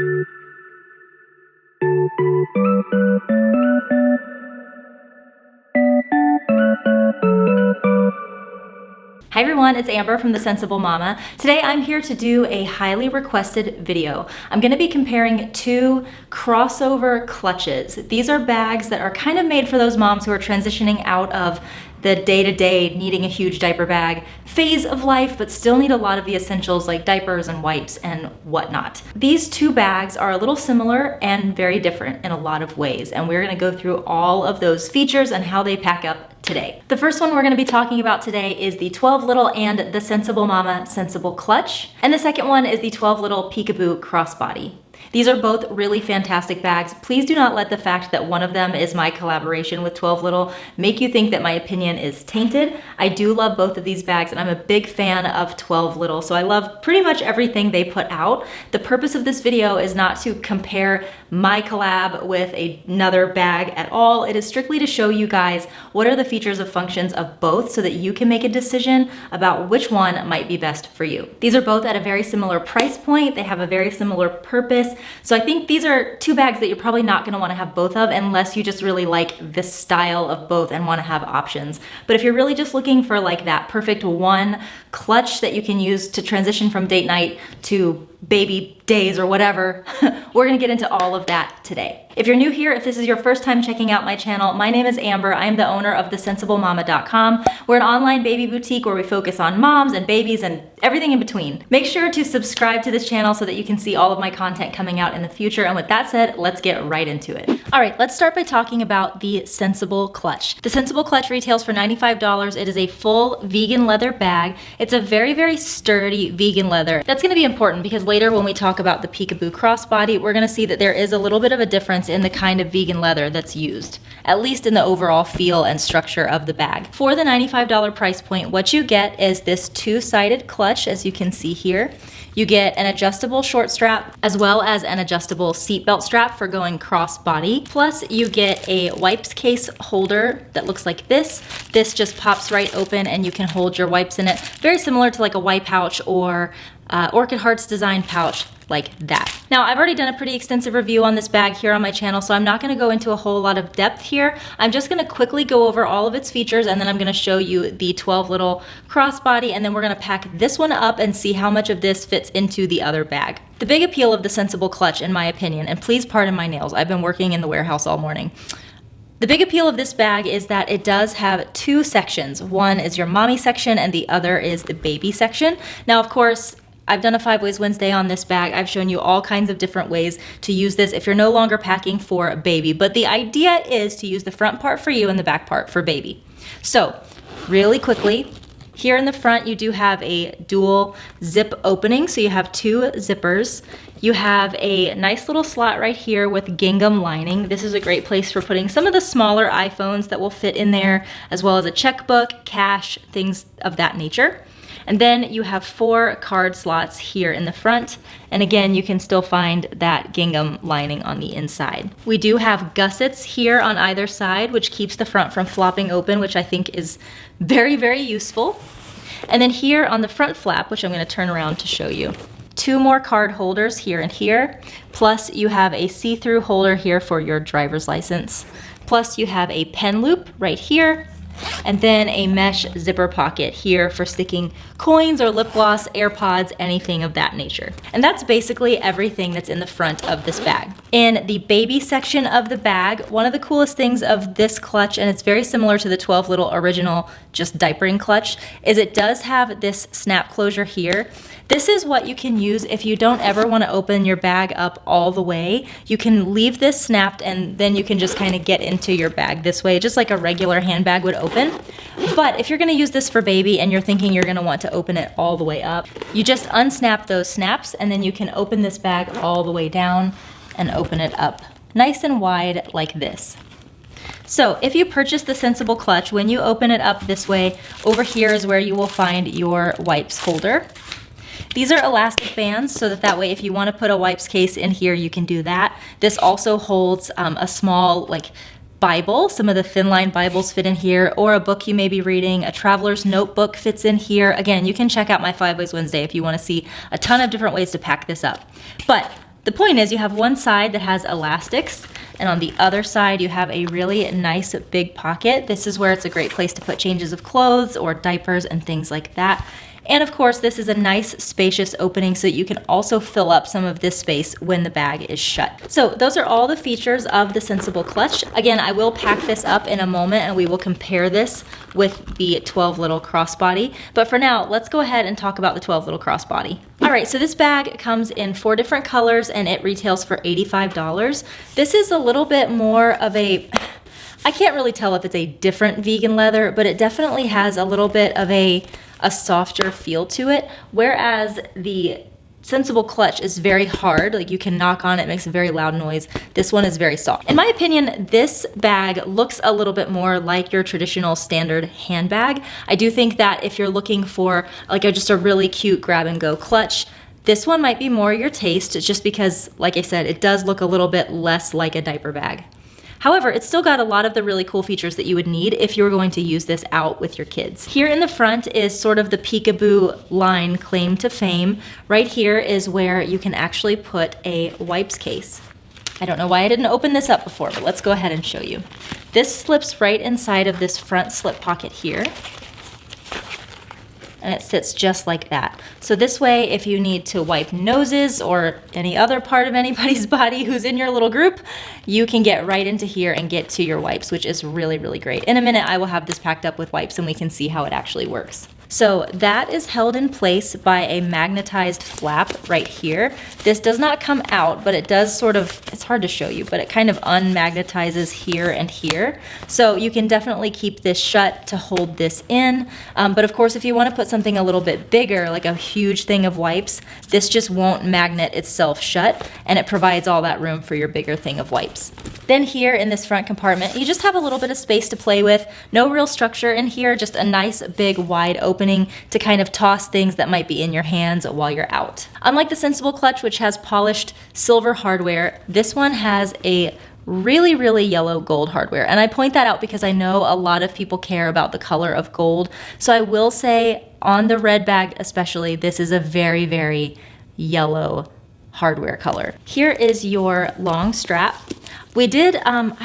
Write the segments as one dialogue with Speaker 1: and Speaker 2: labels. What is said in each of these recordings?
Speaker 1: Hi everyone, it's Amber from The Sensible Mama. Today I'm here to do a highly requested video. I'm going to be comparing two crossover clutches. These are bags that are kind of made for those moms who are transitioning out of the day-to-day needing a huge diaper bag phase of life, but still need a lot of the essentials like diapers and wipes and whatnot. These two bags are a little similar and very different in a lot of ways, and we're going to go through all of those features and how they pack up today. The first one we're going to be talking about today is the TwelveLittle and the Sensible Mama Sensible Clutch, and the second one is the TwelveLittle Peekaboo Crossbody. These are both really fantastic bags. Please do not let the fact that one of them is my collaboration with TwelveLittle make you think that my opinion is tainted. I do love both of these bags, and I'm a big fan of TwelveLittle, so I love pretty much everything they put out. The purpose of this video is not to compare my collab with another bag at all. It is strictly to show you guys what are the features and functions of both so that you can make a decision about which one might be best for you. These are both at a very similar price point. They have a very similar purpose. So I think these are two bags that you're probably not going to want to have both of unless you just really like this style of both and want to have options. But if you're really just looking for like that perfect one clutch that you can use to transition from date night to baby days or whatever, we're gonna get into all of that today. If you're new here, if this is your first time checking out my channel, my name is Amber. I am the owner of thesensiblemama.com. We're an online baby boutique where we focus on moms and babies and everything in between. Make sure to subscribe to this channel so that you can see all of my content coming out in the future. And with that said, let's get right into it. All right, let's start by talking about the Sensible Clutch. The Sensible Clutch retails for $95. It is a full vegan leather bag. It's a very, very sturdy vegan leather. That's gonna be important because later when we talk about the Peekaboo Crossbody, we're gonna see that there is a little bit of a difference in the kind of vegan leather that's used, at least in the overall feel and structure of the bag. For the $95 price point, what you get is this two-sided clutch, as you can see here. You get an adjustable short strap as well as an adjustable seatbelt strap for going crossbody. Plus you get a wipes case holder that looks like this. This just pops right open and you can hold your wipes in it. Very similar to like a wipe pouch or Orchid Hearts design pouch like that. Now, I've already done a pretty extensive review on this bag here on my channel, so I'm not gonna go into a whole lot of depth here. I'm just gonna quickly go over all of its features, and then I'm gonna show you the TwelveLittle Crossbody, and then we're gonna pack this one up and see how much of this fits into the other bag. The big appeal of the Sensible Clutch, in my opinion, and please pardon my nails, I've been working in the warehouse all morning. The big appeal of this bag is that it does have two sections. One is your mommy section and the other is the baby section. Now, of course, I've done a 5 Ways Wednesday on this bag. I've shown you all kinds of different ways to use this if you're no longer packing for a baby. But the idea is to use the front part for you and the back part for baby. So, really quickly, here in the front you do have a dual zip opening. So you have two zippers. You have a nice little slot right here with gingham lining. This is a great place for putting some of the smaller iPhones that will fit in there, as well as a checkbook, cash, things of that nature. And then you have 4 card slots here in the front. And again, you can still find that gingham lining on the inside. We do have gussets here on either side, which keeps the front from flopping open, which I think is very, very useful. And then here on the front flap, which I'm gonna turn around to show you, 2 more card holders here and here. Plus you have a see-through holder here for your driver's license. Plus you have a pen loop right here. And then a mesh zipper pocket here for sticking coins or lip gloss, AirPods, anything of that nature. And that's basically everything that's in the front of this bag. In the baby section of the bag, one of the coolest things of this clutch, and it's very similar to the TwelveLittle original just diapering clutch, is it does have this snap closure here. This is what you can use if you don't ever want to open your bag up all the way. You can leave this snapped and then you can just kind of get into your bag this way, just like a regular handbag would open. But if you're going to use this for baby and you're thinking you're going to want to open it all the way up, you just unsnap those snaps and then you can open this bag all the way down and open it up nice and wide like this. So if you purchase the Sensible Clutch, when you open it up this way, over here is where you will find your wipes holder. These are elastic bands so that way if you want to put a wipes case in here, you can do that. This also holds a small Bible. Some of the thin line Bibles fit in here, or a book you may be reading. A traveler's notebook fits in here. Again, you can check out my 5 Ways Wednesday if you want to see a ton of different ways to pack this up. But The point is you have one side that has elastics, and on the other side you have a really nice big pocket. This is where it's a great place to put changes of clothes or diapers and things like that. And of course, this is a nice spacious opening so that you can also fill up some of this space when the bag is shut. So those are all the features of the Sensible Clutch. Again, I will pack this up in a moment and we will compare this with the TwelveLittle Crossbody. But for now, let's go ahead and talk about the TwelveLittle Crossbody. All right, so this bag comes in 4 different colors and it retails for $85. This is a little bit more of a, I can't really tell if it's a different vegan leather, but it definitely has a little bit of a softer feel to it, whereas the Sensible Clutch is very hard. Like you can knock on it, makes a very loud noise. This one is very soft. In my opinion, this bag looks a little bit more like your traditional standard handbag. I do think that if you're looking for like just a really cute grab and go clutch, this one might be more your taste, just because, like I said, it does look a little bit less like a diaper bag. However, it's still got a lot of the really cool features that you would need if you were going to use this out with your kids. Here in the front is sort of the peekaboo line claim to fame. Right here is where you can actually put a wipes case. I don't know why I didn't open this up before, but let's go ahead and show you. This slips right inside of this front slip pocket here. And it sits just like that. So this way, if you need to wipe noses or any other part of anybody's body who's in your little group, you can get right into here and get to your wipes, which is really, really great. In a minute, I will have this packed up with wipes and we can see how it actually works. So that is held in place by a magnetized flap right here. This does not come out, but it does sort of, it's hard to show you, but it kind of unmagnetizes here and here. So you can definitely keep this shut to hold this in. But of course, if you want to put something a little bit bigger, like a huge thing of wipes, this just won't magnet itself shut, and it provides all that room for your bigger thing of wipes. Then here in this front compartment, you just have a little bit of space to play with. No real structure in here, just a nice big wide opening to kind of toss things that might be in your hands while you're out. Unlike the Sensible Clutch, which has polished silver hardware, this one has a really, really yellow gold hardware. And I point that out because I know a lot of people care about the color of gold. So I will say on the red bag especially, this is a very, very yellow hardware color. Here is your long strap. We did,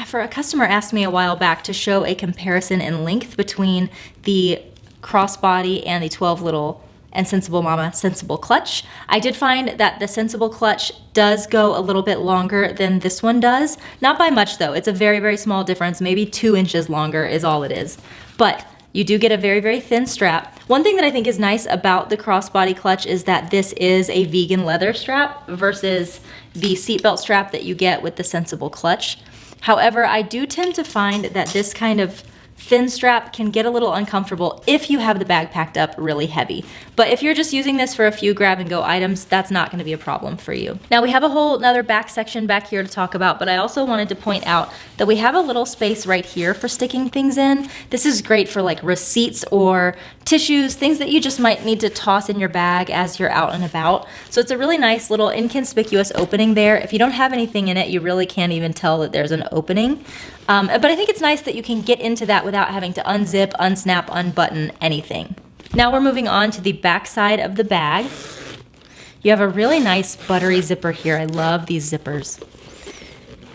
Speaker 1: for a customer asked me a while back to show a comparison in length between the Crossbody and the TwelveLittle and Sensible Mama Sensible Clutch. I did find that the Sensible Clutch does go a little bit longer than this one does. Not by much though, it's a very, very small difference. Maybe 2 inches longer is all it is. But you do get a very, very thin strap. One thing that I think is nice about the Crossbody Clutch is that this is a vegan leather strap versus the seatbelt strap that you get with the Sensible Clutch. However, I do tend to find that this kind of thin strap can get a little uncomfortable if you have the bag packed up really heavy. But if you're just using this for a few grab and go items, that's not going to be a problem for you. Now we have a whole another back section back here to talk about, but I also wanted to point out that we have a little space right here for sticking things in. This is great for like receipts or tissues, things that you just might need to toss in your bag as you're out and about. So it's a really nice little inconspicuous opening there. If you don't have anything in it, you really can't even tell that there's an opening. But I think it's nice that you can get into that without having to unzip, unsnap, unbutton anything. Now we're moving on to the back side of the bag. You have a really nice buttery zipper here. I love these zippers.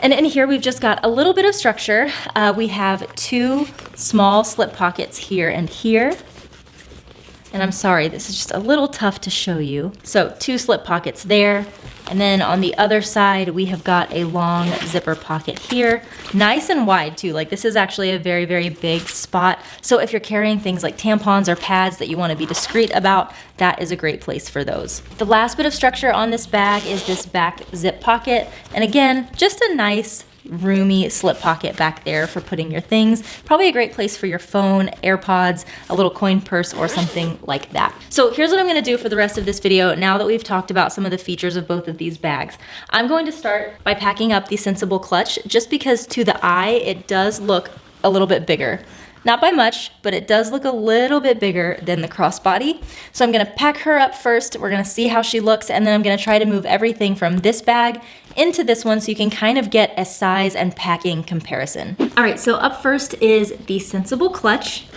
Speaker 1: And in here we've just got a little bit of structure. We have 2 small slip pockets here and here. And I'm sorry, this is just a little tough to show you. So 2 slip pockets there. And then on the other side, we have got a long zipper pocket here. Nice and wide too. Like this is actually a very, very big spot. So if you're carrying things like tampons or pads that you want to be discreet about, that is a great place for those. The last bit of structure on this bag is this back zip pocket. And again, just a nice roomy slip pocket back there for putting your things. Probably a great place for your phone, AirPods, a little coin purse, or something like that. So here's what I'm gonna do for the rest of this video now that we've talked about some of the features of both of these bags. I'm going to start by packing up the Sensible Clutch just because to the eye, it does look a little bit bigger. Not by much, but it does look a little bit bigger than the Crossbody. So I'm gonna pack her up first. We're gonna see how she looks, and then I'm gonna try to move everything from this bag into this one so you can kind of get a size and packing comparison. All right, so up first is the Sensible Clutch.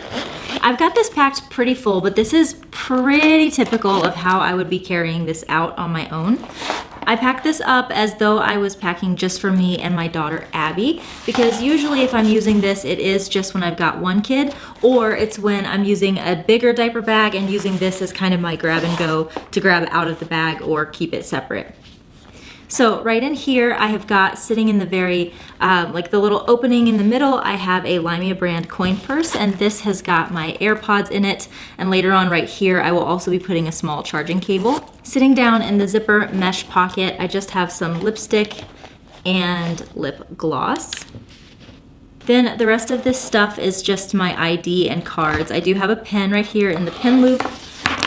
Speaker 1: I've got this packed pretty full, but this is pretty typical of how I would be carrying this out on my own. I packed this up as though I was packing just for me and my daughter Abby, because usually if I'm using this, it is just when I've got one kid, or it's when I'm using a bigger diaper bag and using this as kind of my grab and go to grab out of the bag or keep it separate. So right in here, I have got sitting in the very, like the little opening in the middle, I have a Limea brand coin purse, and this has got my AirPods in it. And later on right here, I will also be putting a small charging cable. Sitting down in the zipper mesh pocket, I just have some lipstick and lip gloss. Then the rest of this stuff is just my ID and cards. I do have a pen right here in the pen loop.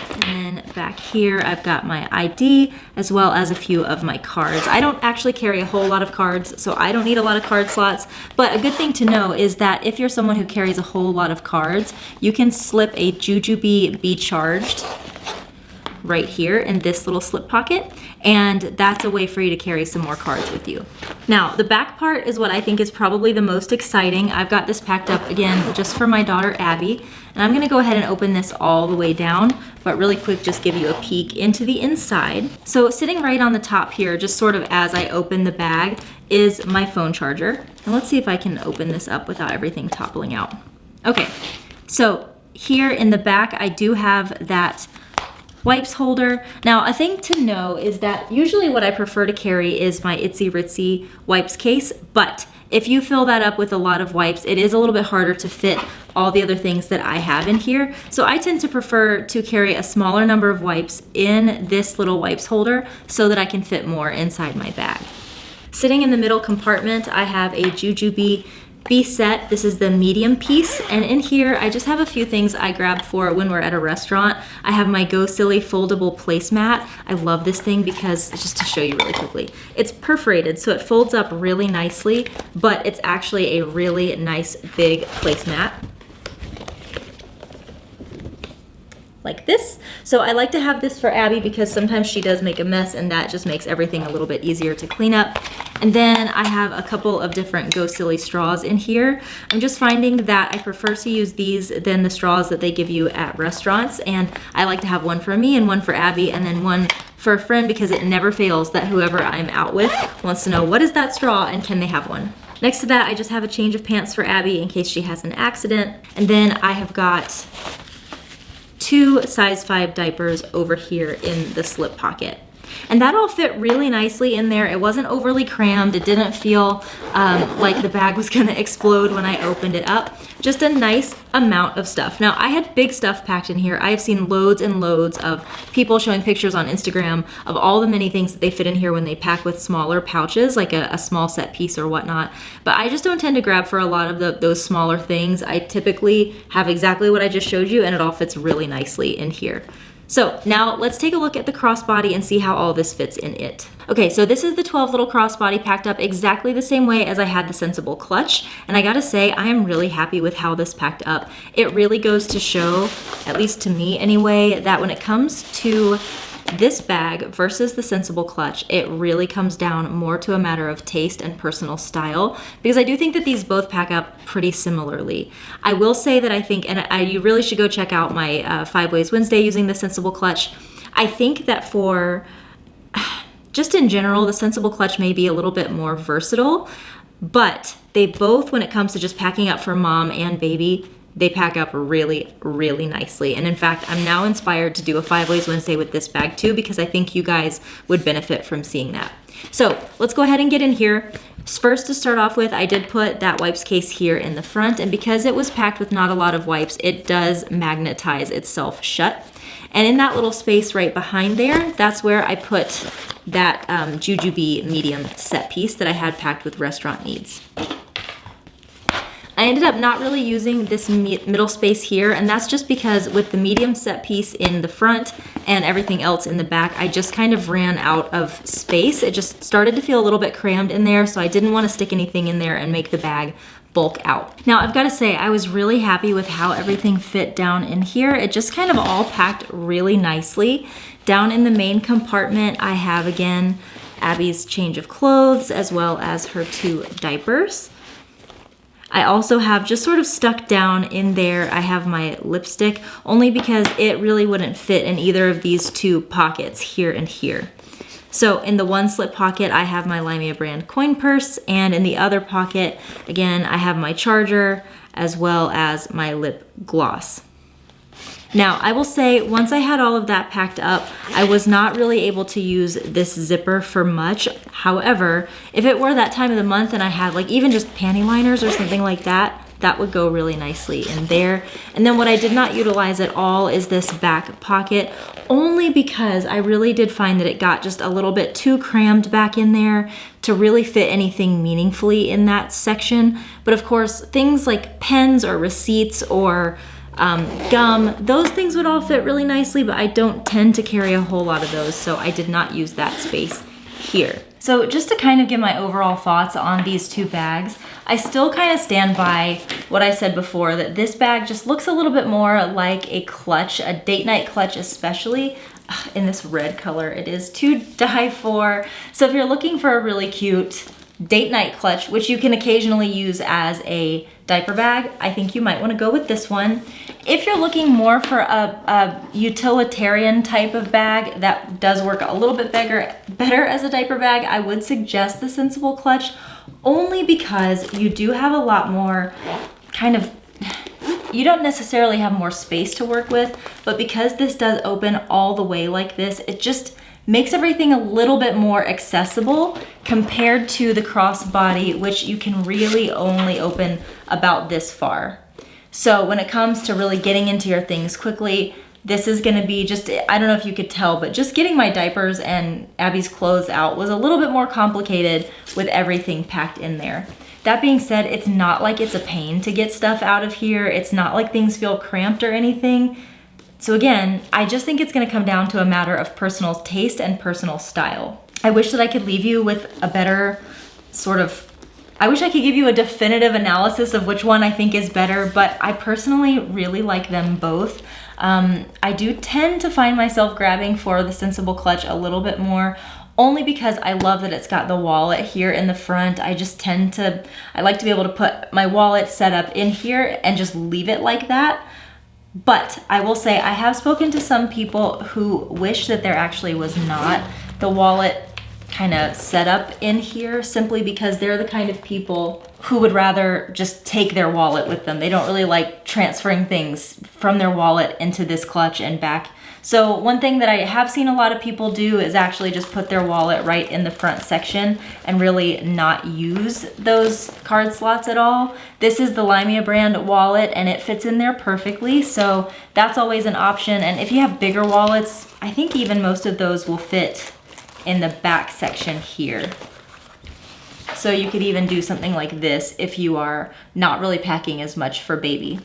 Speaker 1: And then back here, I've got my ID as well as a few of my cards. I don't actually carry a whole lot of cards, so I don't need a lot of card slots. But a good thing to know is that if you're someone who carries a whole lot of cards, you can slip a Jujubee Be Charged right here in this little slip pocket, and that's a way for you to carry some more cards with you. Now, the back part is what I think is probably the most exciting. I've got this packed up again just for my daughter Abby, and I'm gonna go ahead and open this all the way down, but really quick just give you a peek into the inside. So sitting right on the top here, just sort of as I open the bag, is my phone charger. And let's see if I can open this up without everything toppling out. Okay, so here in the back, I do have that wipes holder. Now, a thing to know is that usually what I prefer to carry is my Itsy Ritsy wipes case, but if you fill that up with a lot of wipes, it is a little bit harder to fit all the other things that I have in here. So I tend to prefer to carry a smaller number of wipes in this little wipes holder so that I can fit more inside my bag. Sitting in the middle compartment, I have a Jujubee Be Set. This is the medium piece, and in here I just have a few things I grabbed for when we're at a restaurant. I have my Go Silly foldable placemat. I love this thing because, just to show you really quickly, it's perforated so it folds up really nicely, but it's actually a really nice big placemat like this. So I like to have this for Abby because sometimes she does make a mess, and that just makes everything a little bit easier to clean up. And then I have a couple of different Go Silly straws in here. I'm just finding that I prefer to use these than the straws that they give you at restaurants, and I like to have one for me and one for Abby and then one for a friend, because it never fails that whoever I'm out with wants to know what is that straw and can they have one. Next to that, I just have a change of pants for Abby in case she has an accident. And then I have got 2 size 5 diapers over here in the slip pocket. And that all fit really nicely in there. It wasn't overly crammed. It didn't feel like the bag was gonna explode when I opened it up. Just a nice amount of stuff. Now, I had big stuff packed in here. I have seen loads and loads of people showing pictures on Instagram of all the many things that they fit in here when they pack with smaller pouches, like a small set piece or whatnot. But I just don't tend to grab for a lot of those smaller things. I typically have exactly what I just showed you, and it all fits really nicely in here. So now let's take a look at the crossbody and see how all this fits in it. Okay, so this is the 12Little Crossbody packed up exactly the same way as I had the Sensible clutch. And I gotta say, I am really happy with how this packed up. It really goes to show, at least to me anyway, that when it comes to this bag versus the Sensible clutch, it really comes down more to a matter of taste and personal style, because I do think that these both pack up pretty similarly. I will say that I think, and you really should go check out my 5 Ways Wednesday using the Sensible clutch. I think that for, just in general, the Sensible clutch may be a little bit more versatile, but they both, when it comes to just packing up for mom and baby, they pack up really, really nicely. And in fact, I'm now inspired to do a 5 Ways Wednesday with this bag too, because I think you guys would benefit from seeing that. So let's go ahead and get in here. First, to start off with, I did put that wipes case here in the front, and because it was packed with not a lot of wipes, it does magnetize itself shut. And in that little space right behind there, that's where I put that Jujubee medium set piece that I had packed with restaurant needs. I ended up not really using this middle space here, and that's just because with the medium set piece in the front and everything else in the back, I just kind of ran out of space. It just started to feel a little bit crammed in there, so I didn't want to stick anything in there and make the bag bulk out. Now, I've got to say, I was really happy with how everything fit down in here. It just kind of all packed really nicely. Down in the main compartment, I have, again, Abby's change of clothes as well as her 2 diapers. I also have just sort of stuck down in there, I have my lipstick, only because it really wouldn't fit in either of these 2 pockets here and here. So in the one slip pocket, I have my Limea brand coin purse, and in the other pocket, again, I have my charger as well as my lip gloss. Now, I will say, once I had all of that packed up, I was not really able to use this zipper for much. However, if it were that time of the month and I had like even just panty liners or something like that, that would go really nicely in there. And then what I did not utilize at all is this back pocket, only because I really did find that it got just a little bit too crammed back in there to really fit anything meaningfully in that section. But of course, things like pens or receipts or gum, those things would all fit really nicely, but I don't tend to carry a whole lot of those, so I did not use that space here. So just to kind of give my overall thoughts on these two bags, I still kind of stand by what I said before, that this bag just looks a little bit more like a clutch, a date night clutch especially, in this red color. It is to die for. So if you're looking for a really cute date night clutch, which you can occasionally use as a diaper bag, I think you might want to go with this one. If you're looking more for a utilitarian type of bag that does work a little bit better as a diaper bag, I would suggest the Sensible clutch, only because you do have a lot more you don't necessarily have more space to work with, but because this does open all the way like this, it just makes everything a little bit more accessible compared to the crossbody, which you can really only open about this far. So when it comes to really getting into your things quickly, this is gonna be just, I don't know if you could tell, but just getting my diapers and Abby's clothes out was a little bit more complicated with everything packed in there. That being said, it's not like it's a pain to get stuff out of here. It's not like things feel cramped or anything. So again, I just think it's gonna come down to a matter of personal taste and personal style. I wish that I could leave you with a better I wish I could give you a definitive analysis of which one I think is better, but I personally really like them both. I do tend to find myself grabbing for the Sensible clutch a little bit more, only because I love that it's got the wallet here in the front. I like to be able to put my wallet set up in here and just leave it like that. But I will say, I have spoken to some people who wish that there actually was not the wallet kind of set up in here, simply because they're the kind of people who would rather just take their wallet with them. They don't really like transferring things from their wallet into this clutch and back. So one thing that I have seen a lot of people do is actually just put their wallet right in the front section and really not use those card slots at all. This is the Limea brand wallet and it fits in there perfectly, so that's always an option. And if you have bigger wallets, I think even most of those will fit in the back section here. So you could even do something like this if you are not really packing as much for baby.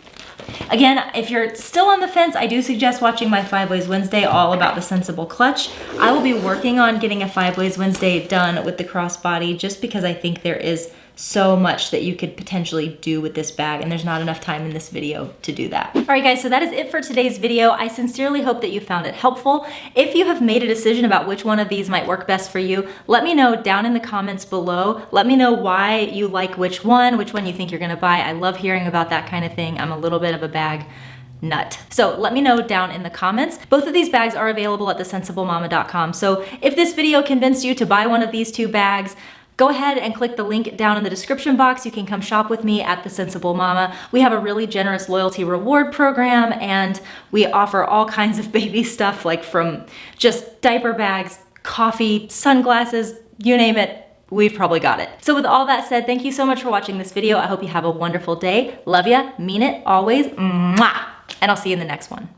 Speaker 1: Again, if you're still on the fence, I do suggest watching my 5 Ways Wednesday all about the Sensible clutch. I will be working on getting a 5 Ways Wednesday done with the crossbody, just because I think there is so much that you could potentially do with this bag, and there's not enough time in this video to do that. All right guys, so that is it for today's video. I sincerely hope that you found it helpful. If you have made a decision about which one of these might work best for you, let me know down in the comments below. Let me know why you like which one you think you're gonna buy. I love hearing about that kind of thing. I'm a little bit of a bag nut. So let me know down in the comments. Both of these bags are available at thesensible-mama.com. So if this video convinced you to buy one of these two bags, go ahead and click the link down in the description box. You can come shop with me at The Sensible Mama. We have a really generous loyalty reward program, and we offer all kinds of baby stuff, like from just diaper bags, coffee, sunglasses, you name it, we've probably got it. So with all that said, thank you so much for watching this video. I hope you have a wonderful day. Love ya, mean it, always, mwah! And I'll see you in the next one.